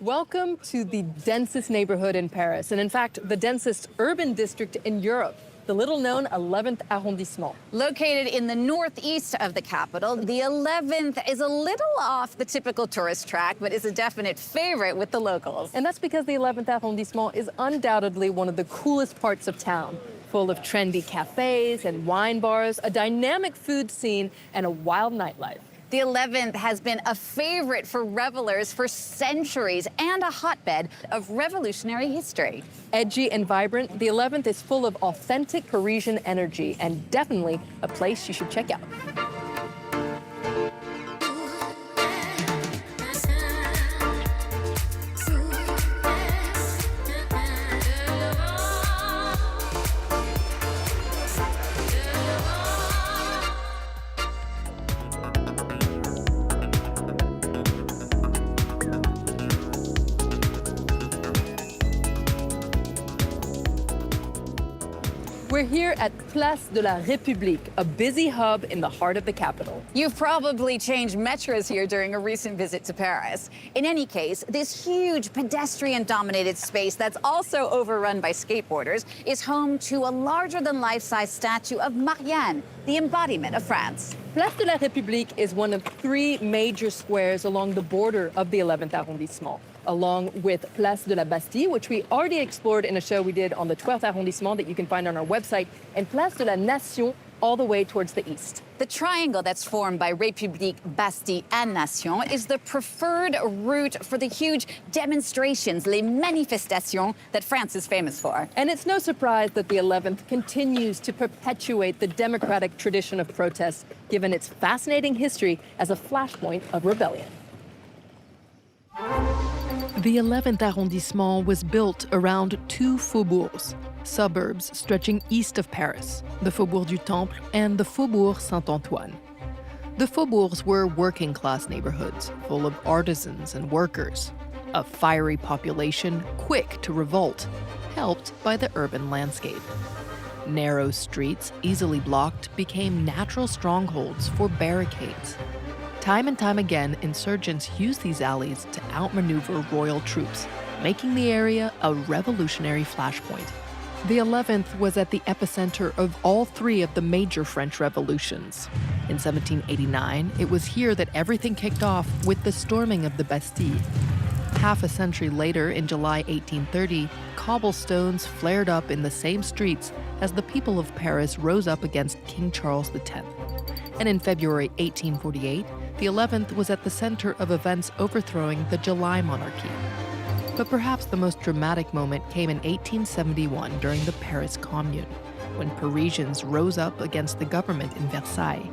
Welcome to the densest neighborhood in Paris, and in fact, the densest urban district in Europe, the little-known 11th arrondissement. Located in the northeast of the capital, the 11th is a little off the typical tourist track, but is a definite favorite with the locals. And that's because the 11th arrondissement is undoubtedly one of the coolest parts of town, full of trendy cafés and wine bars, a dynamic food scene, and a wild nightlife. The 11th has been a favorite for revelers for centuries and a hotbed of revolutionary history. Edgy and vibrant, the 11th is full of authentic Parisian energy and definitely a place you should check out. We're here at Place de la République, a busy hub in the heart of the capital. You've probably changed metros here during a recent visit to Paris. In any case, this huge pedestrian-dominated space that's also overrun by skateboarders is home to a larger-than-life-size statue of Marianne, the embodiment of France. Place de la République is one of three major squares along the border of the 11th arrondissement, along with Place de la Bastille, which we already explored in a show we did on the 12th arrondissement that you can find on our website, and Place de la Nation all the way towards the east. The triangle that's formed by République, Bastille, and Nation is the preferred route for the huge demonstrations, les manifestations, that France is famous for. And it's no surprise that the 11th continues to perpetuate the democratic tradition of protest, given its fascinating history as a flashpoint of rebellion. The 11th arrondissement was built around two faubourgs, suburbs stretching east of Paris, the Faubourg du Temple and the Faubourg Saint-Antoine. The faubourgs were working-class neighborhoods full of artisans and workers, a fiery population quick to revolt, helped by the urban landscape. Narrow streets, easily blocked, became natural strongholds for barricades. Time and time again, insurgents used these alleys to outmaneuver royal troops, making the area a revolutionary flashpoint. The 11th was at the epicenter of all three of the major French revolutions. In 1789, it was here that everything kicked off with the storming of the Bastille. Half a century later, in July 1830, cobblestones flared up in the same streets as the people of Paris rose up against King Charles X. And in February 1848, the 11th was at the center of events overthrowing the July monarchy. But perhaps the most dramatic moment came in 1871 during the Paris Commune, when Parisians rose up against the government in Versailles.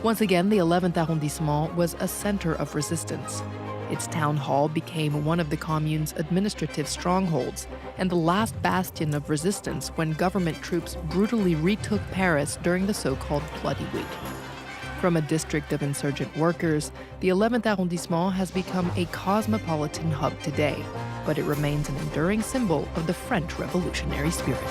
Once again, the 11th arrondissement was a center of resistance. Its town hall became one of the commune's administrative strongholds and the last bastion of resistance when government troops brutally retook Paris during the so-called Bloody Week. From a district of insurgent workers, the 11th arrondissement has become a cosmopolitan hub today, but it remains an enduring symbol of the French revolutionary spirit.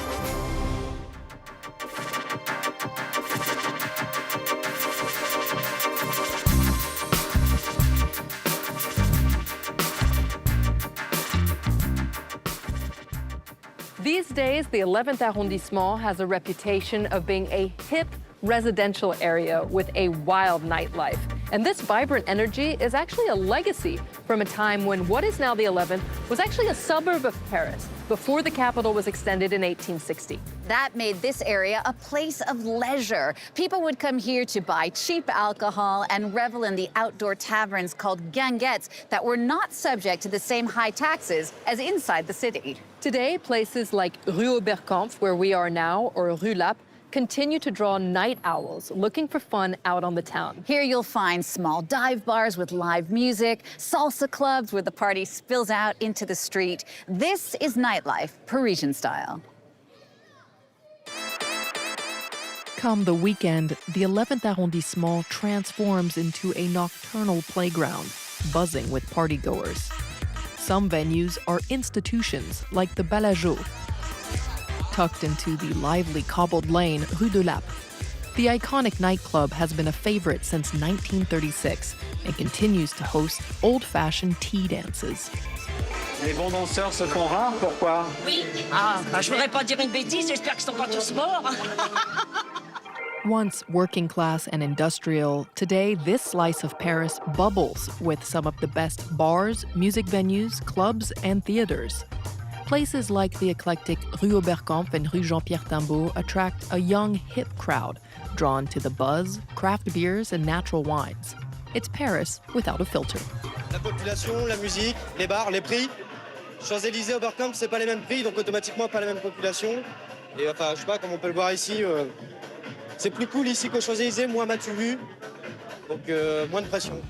These days, the 11th arrondissement has a reputation of being a hip, residential area with a wild nightlife. And this vibrant energy is actually a legacy from a time when what is now the 11th was actually a suburb of Paris before the capital was extended in 1860. That made this area a place of leisure. People would come here to buy cheap alcohol and revel in the outdoor taverns called guinguettes that were not subject to the same high taxes as inside the city. Today, places like Rue Oberkampf, where we are now, or Rue Lappe, continue to draw night owls looking for fun out on the town. Here you'll find small dive bars with live music, salsa clubs where the party spills out into the street. This is nightlife, Parisian style. Come the weekend, the 11th arrondissement transforms into a nocturnal playground, buzzing with partygoers. Some venues are institutions like the Bellagio, tucked into the lively cobbled lane Rue de Lappe. The iconic nightclub has been a favorite since 1936, and continues to host old-fashioned tea dances. Les bons danseurs se font rares, pourquoi? Oui. Je voudrais pas dire une bêtise, j'espère qu'ils sont pas tous morts. Once working class and industrial, today this slice of Paris bubbles with some of the best bars, music venues, clubs, and theaters. Places like the eclectic Rue Oberkampf and Rue Jean-Pierre Timbaud attract a young, hip crowd drawn to the buzz, craft beers, and natural wines. It's Paris without a filter. La population, la musique, les bars, les prix. Champs-Élysées, Oberkampf, c'est pas les mêmes prix, donc automatiquement pas la même population. Et enfin, je sais pas, comme on peut le voir ici, c'est plus cool ici qu'aux Champs-Élysées, moins m'as-tu vu, donc moins de pression.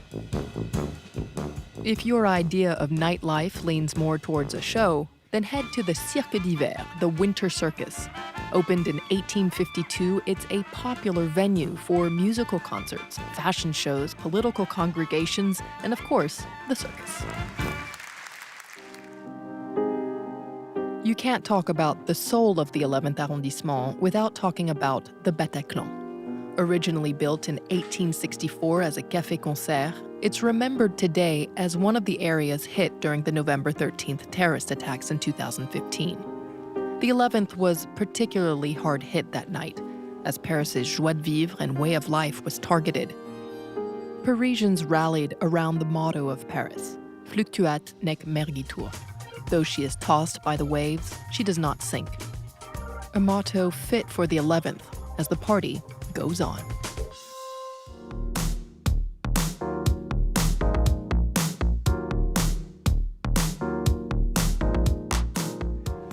If your idea of nightlife leans more towards a show, then head to the Cirque d'Hiver, the winter circus. Opened in 1852, it's a popular venue for musical concerts, fashion shows, political congregations, and of course, the circus. You can't talk about the soul of the 11th arrondissement without talking about the Bataclan. Originally built in 1864 as a café-concert, it's remembered today as one of the areas hit during the November 13th terrorist attacks in 2015. The 11th was particularly hard hit that night, as Paris's joie de vivre and way of life was targeted. Parisians rallied around the motto of Paris, Fluctuat nec mergitur. Though she is tossed by the waves, she does not sink. A motto fit for the 11th as the party goes on.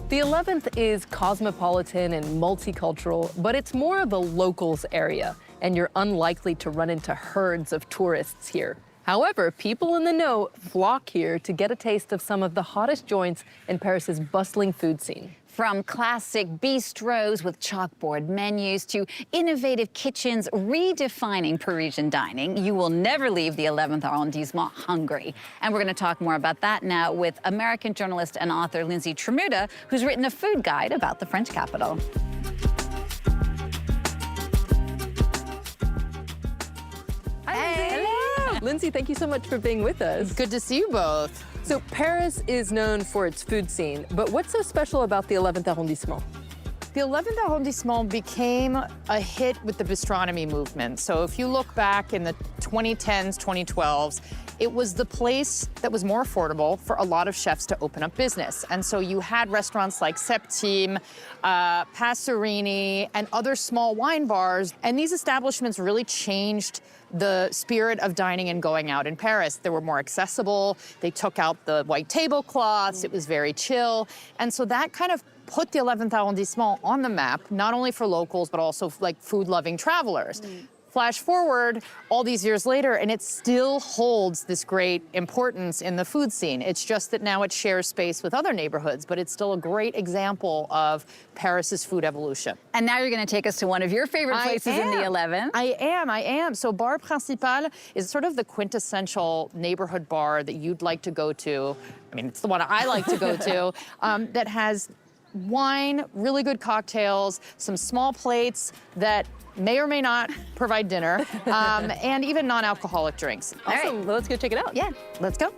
The 11th is cosmopolitan and multicultural, but it's more of a locals area, and you're unlikely to run into herds of tourists here. However, people in the know flock here to get a taste of some of the hottest joints in Paris's bustling food scene. From classic bistros with chalkboard menus to innovative kitchens redefining Parisian dining, you will never leave the 11th arrondissement hungry. And we're going to talk more about that now with American journalist and author Lindsay Tremuta, who's written a food guide about the French capital. Lindsay, thank you so much for being with us. Good to see you both. So Paris is known for its food scene, but what's so special about the 11th arrondissement? The 11th arrondissement became a hit with the bistronomy movement. So if you look back in the 2010s, 2012s, it was the place that was more affordable for a lot of chefs to open up business. And so you had restaurants like Septime, Passerini, and other small wine bars. And these establishments really changed the spirit of dining and going out in Paris. They were more accessible. They took out the white tablecloths. It was very chill. And so that kind of put the 11th arrondissement on the map, not only for locals, but also like food-loving travelers. Flash forward all these years later, and it still holds this great importance in the food scene. It's just that now it shares space with other neighborhoods, but it's still a great example of Paris's food evolution. And now you're going to take us to one of your favorite places in the 11th. I am. So Bar Principal is sort of the quintessential neighborhood bar that you'd like to go to. I mean, it's the one I like to go to, that has wine, really good cocktails, some small plates that may or may not provide dinner, and even non-alcoholic drinks. Awesome. Well, let's go check it out. Yeah, let's go.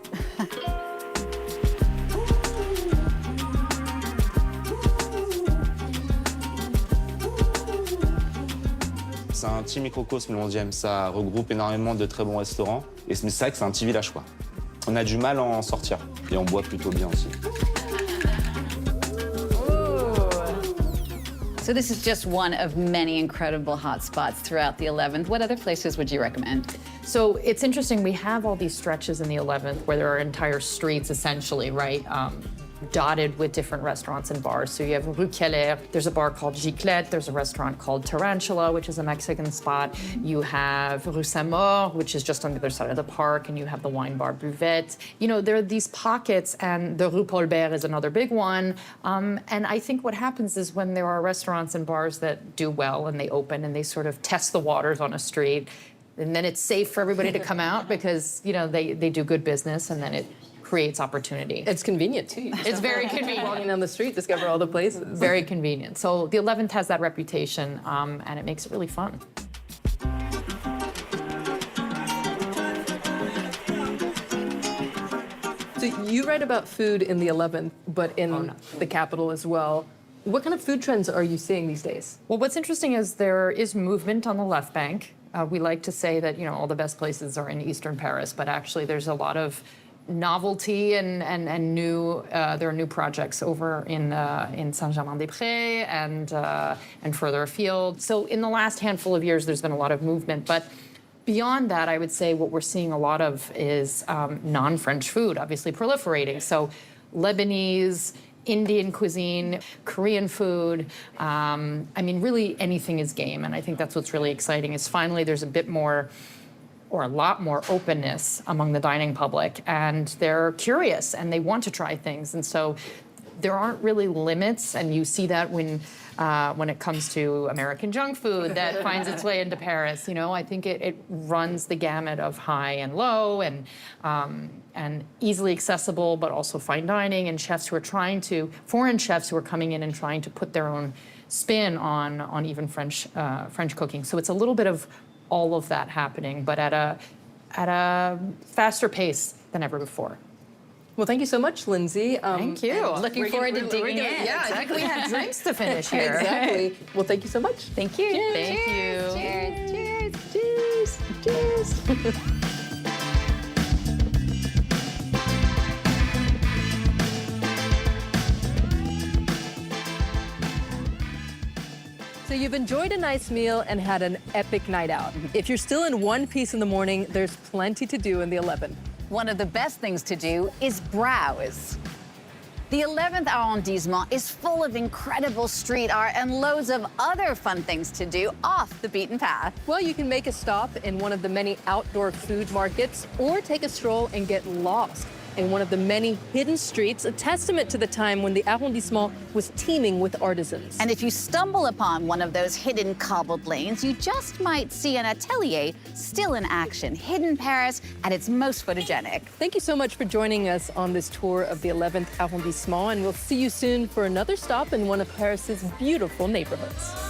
C'est un petit microcosme, le 11e. Ça regroupe énormément de très bons restaurants. Et c'est vrai que c'est un petit village, quoi. On a du mal à en sortir. Et on boit plutôt bien aussi. So this is just one of many incredible hotspots throughout the 11th. What other places would you recommend? So it's interesting, we have all these stretches in the 11th where there are entire streets, essentially, right? Dotted with different restaurants and bars. So you have Rue Keller, there's a bar called Giclette, there's a restaurant called Tarantula, which is a Mexican spot. You have Rue Saint-Maur, which is just on the other side of the park, and you have the wine bar Buvette. You know, there are these pockets, and the Rue Paul Bert is another big one. And I think what happens is when there are restaurants and bars that do well and they open and they sort of test the waters on a street, and then it's safe for everybody to come out because, you know, they do good business, and then it creates opportunity. It's convenient, too. It's very convenient. Walking down the street, discover all the places. Very convenient. So the 11th has that reputation, and it makes it really fun. So you write about food in the 11th, but in the capital as well. What kind of food trends are you seeing these days? Well, what's interesting is there is movement on the left bank. We like to say that, all the best places are in Eastern Paris, but actually there's a lot of novelty and new. There are new projects over in Saint-Germain-des-Prés and further afield. So in the last handful of years, there's been a lot of movement. But beyond that, I would say what we're seeing a lot of is non-French food, obviously proliferating. So Lebanese, Indian cuisine, Korean food. Really anything is game. And I think that's what's really exciting is finally there's a bit more or a lot more openness among the dining public. And they're curious and they want to try things. And so there aren't really limits. And you see that when it comes to American junk food that finds its way into Paris. I think it runs the gamut of high and low and easily accessible, but also fine dining and chefs who are foreign chefs who are coming in and trying to put their own spin on even French cooking. So it's a little bit of all of that happening, but at a faster pace than ever before. Well, thank you so much, Lindsay. Thank you. Looking forward to digging in. Yeah, I think we have drinks to finish here. Exactly. Well, thank you so much. Thank you. Thank you. Cheers. Cheers. Cheers. Cheers. So you've enjoyed a nice meal and had an epic night out. If you're still in one piece in the morning, there's plenty to do in the 11th. One of the best things to do is browse. The 11th arrondissement is full of incredible street art and loads of other fun things to do off the beaten path. Well, you can make a stop in one of the many outdoor food markets or take a stroll and get lost in one of the many hidden streets, a testament to the time when the arrondissement was teeming with artisans. And if you stumble upon one of those hidden cobbled lanes, you just might see an atelier still in action, hidden Paris at its most photogenic. Thank you so much for joining us on this tour of the 11th arrondissement, and we'll see you soon for another stop in one of Paris's beautiful neighborhoods.